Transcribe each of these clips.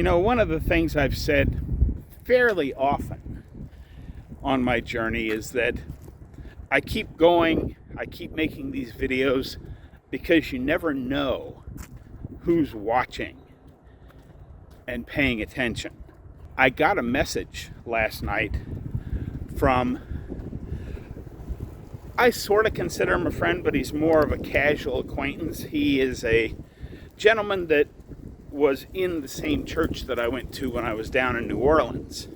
One of the things I've said fairly often on my journey is that I keep going, I keep making these videos because you never know who's watching and paying attention. I got a message last night from, I sort of consider him a friend, but he's more of a casual acquaintance. He is a gentleman that was in the same church that I went to when I was down in New Orleans.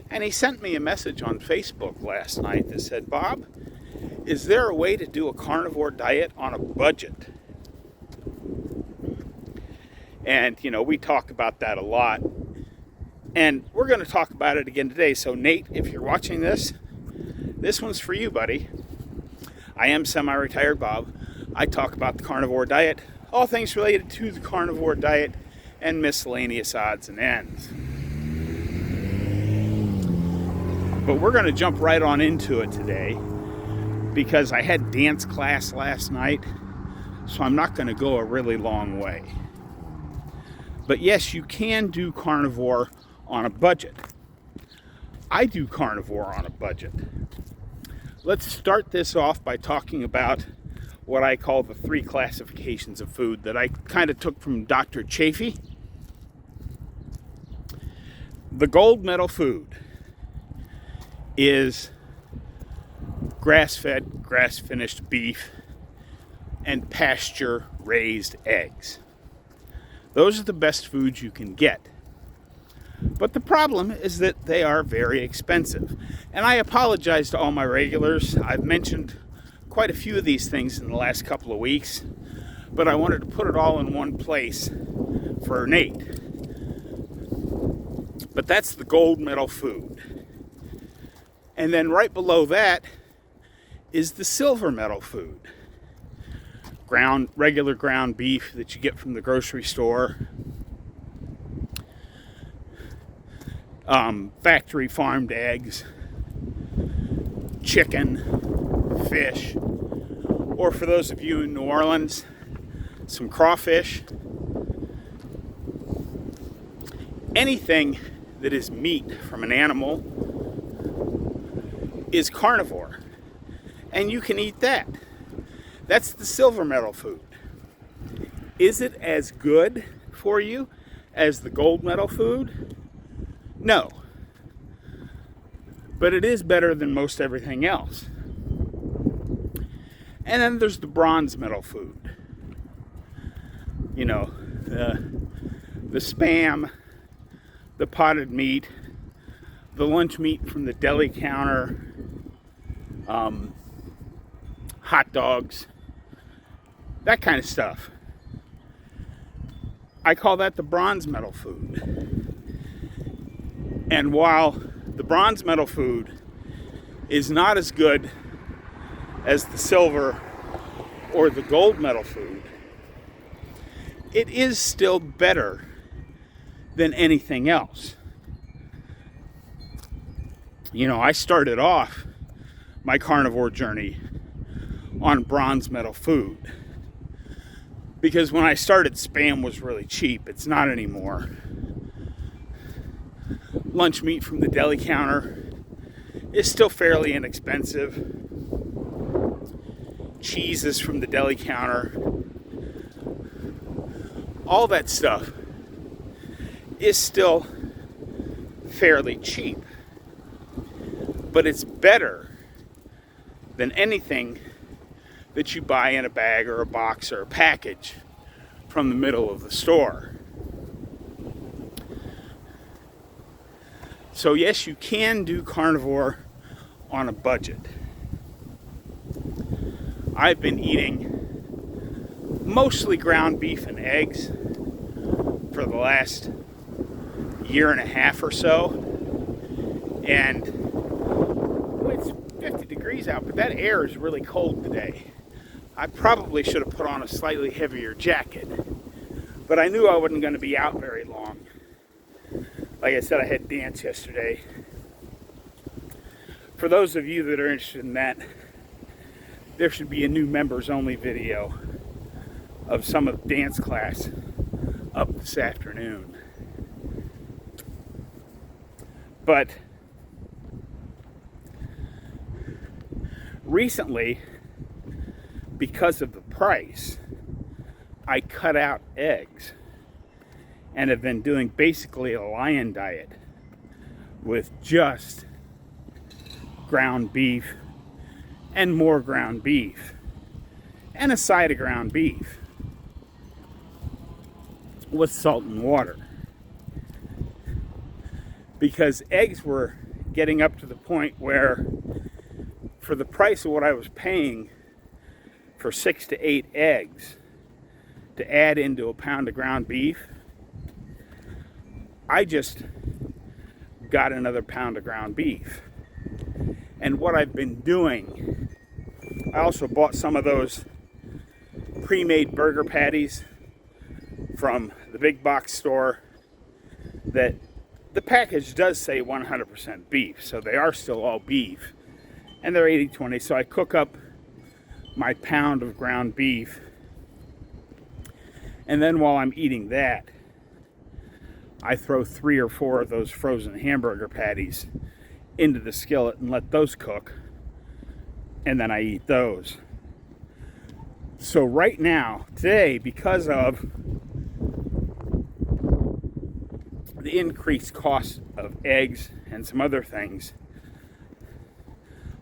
And he sent me a message on Facebook last night that said, "Bob, is there a way to do a carnivore diet on a budget?" And, we talk about that a lot. And we're going to talk about it again today. So, Nate, if you're watching this one's for you, buddy. I am Semiretiredbob. I talk about the carnivore diet, all things related to the carnivore diet, and miscellaneous odds and ends. But we're going to jump right on into it today because I had dance class last night, so I'm not going to go a really long way. But yes, you can do carnivore on a budget. I do carnivore on a budget. Let's start this off by talking about what I call the 3 classifications of food that I kind of took from Dr. Chafee. The gold medal food is grass-fed, grass-finished beef and pasture-raised eggs. Those are the best foods you can get. But the problem is that they are very expensive. And I apologize to all my regulars. I've mentioned quite a few of these things in the last couple of weeks, but I wanted to put it all in one place for Nate. But that's the gold medal food. And then right below that is the silver medal food. Regular ground beef that you get from the grocery store. Factory farmed eggs. Chicken. Fish. Or for those of you in New Orleans, some crawfish. Anything that is meat from an animal is carnivore, and you can eat that. That's the silver medal food. Is it as good for you as the gold medal food? No. But it is better than most everything else. And then there's the bronze medal food. The Spam, the potted meat, the lunch meat from the deli counter, hot dogs, that kind of stuff. I call that the bronze medal food. And while the bronze medal food is not as good as the silver or the gold medal food, it is still better than anything else. I started off my carnivore journey on bronze medal food because when I started, Spam was really cheap. It's not anymore. Lunch meat from the deli counter is still fairly inexpensive. Cheeses from the deli counter, all that stuff is still fairly cheap. But it's better than anything that you buy in a bag or a box or a package from the middle of the store. So yes, you can do carnivore on a budget. I've been eating mostly ground beef and eggs for the last year and a half or so. And it's 50 degrees out, but that air is really cold today. I probably should have put on a slightly heavier jacket, but I knew I wasn't going to be out very long. Like I said, I had dance yesterday. For those of you that are interested in that, there should be a new members only video of some of the dance class up this afternoon. But recently, because of the price, I cut out eggs and have been doing basically a lion diet with just ground beef and more ground beef and a side of ground beef with salt and water. Because eggs were getting up to the point where, for the price of what I was paying for 6 to 8 eggs to add into a pound of ground beef, I just got another pound of ground beef. And what I've been doing, I also bought some of those pre-made burger patties from the big box store that the package does say 100% beef, so they are still all beef, and they're 80-20. So I cook up my pound of ground beef, and then while I'm eating that, I throw 3 or 4 of those frozen hamburger patties into the skillet and let those cook, and then I eat those. So right now, today, because of the increased cost of eggs and some other things,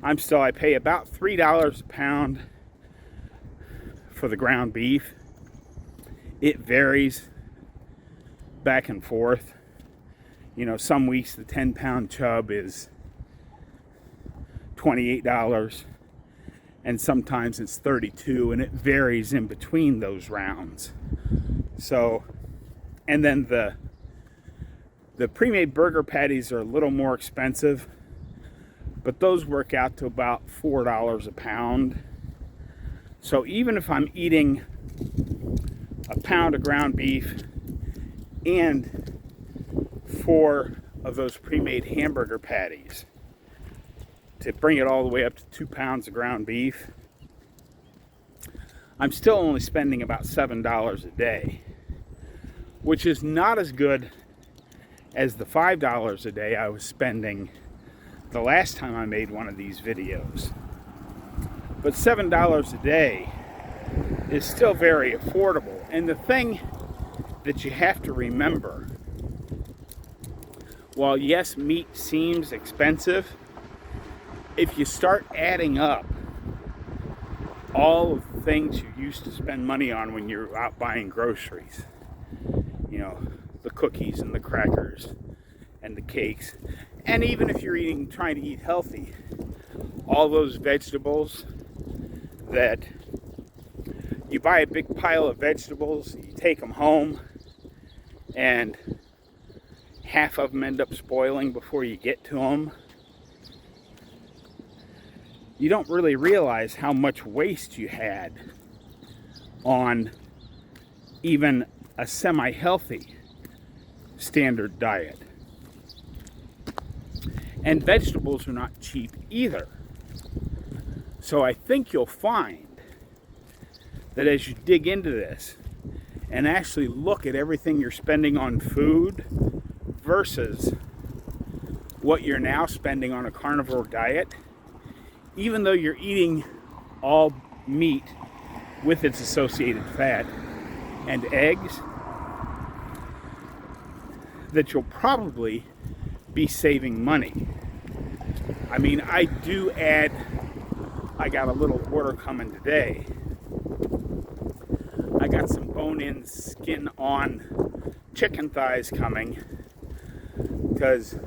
I pay about $3 a pound for the ground beef. It varies back and forth. You know, some weeks the 10-pound chub is $28 and sometimes it's $32, and it varies in between those rounds. So, and then the pre-made burger patties are a little more expensive, but those work out to about $4 a pound. So even if I'm eating a pound of ground beef and 4 of those pre-made hamburger patties to bring it all the way up to 2 pounds of ground beef, I'm still only spending about $7 a day, which is not as good as the $5 a day I was spending the last time I made one of these videos. But $7 a day is still very affordable. And the thing that you have to remember, while yes, meat seems expensive, if you start adding up all of the things you used to spend money on when you're out buying groceries, you know, the cookies and the crackers and the cakes, and even if you're trying to eat healthy, all those vegetables that you buy a big pile of vegetables, you take them home, and half of them end up spoiling before you get to them. You don't really realize how much waste you had on even a semi-healthy standard diet. And vegetables are not cheap either. So I think you'll find that as you dig into this and actually look at everything you're spending on food versus what you're now spending on a carnivore diet, even though you're eating all meat with its associated fat and eggs, that you'll probably be saving money. I mean, I got a little order coming today. I got some bone-in, skin-on chicken thighs coming, because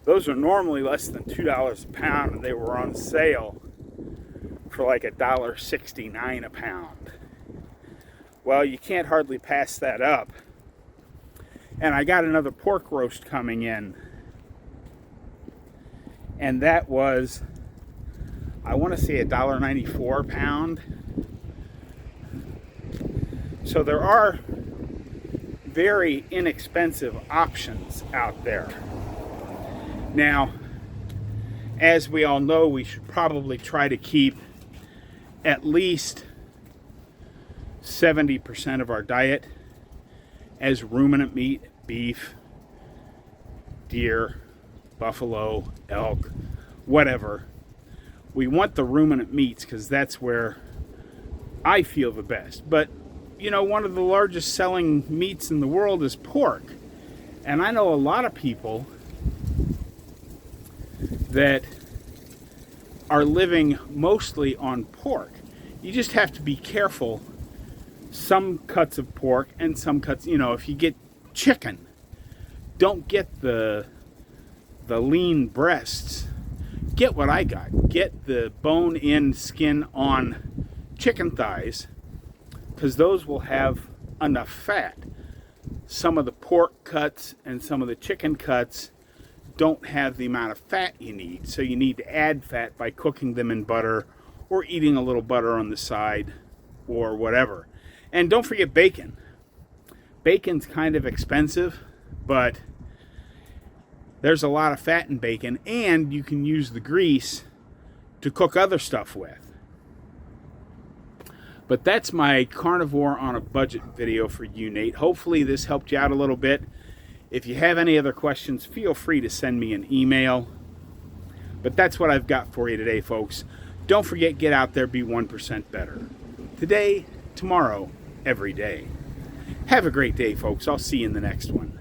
those are normally less than $2 a pound, and they were on sale for like $1.69 a pound. Well, you can't hardly pass that up. And I got another pork roast coming in, and that was, I want to say, $1.94 a pound. So there are very inexpensive options out there. Now, as we all know, we should probably try to keep at least 70% of our diet as ruminant meat, beef, deer, buffalo, elk, whatever. We want the ruminant meats because that's where I feel the best. But, you know, one of the largest selling meats in the world is pork. And I know a lot of people that are living mostly on pork. You just have to be careful. Some cuts of pork and some cuts, you know, if you get chicken, don't get the lean breasts. Get what I got. Get the bone-in, skin-on chicken thighs, because those will have enough fat. Some of the pork cuts and some of the chicken cuts don't have the amount of fat you need, so you need to add fat by cooking them in butter or eating a little butter on the side or whatever. And don't forget bacon. Bacon's kind of expensive, but there's a lot of fat in bacon, and you can use the grease to cook other stuff with. But that's my Carnivore on a Budget video for you, Nate. Hopefully this helped you out a little bit. If you have any other questions, feel free to send me an email. But that's what I've got for you today, folks. Don't forget, get out there, be 1% better. Today, tomorrow, every day. Have a great day, folks. I'll see you in the next one.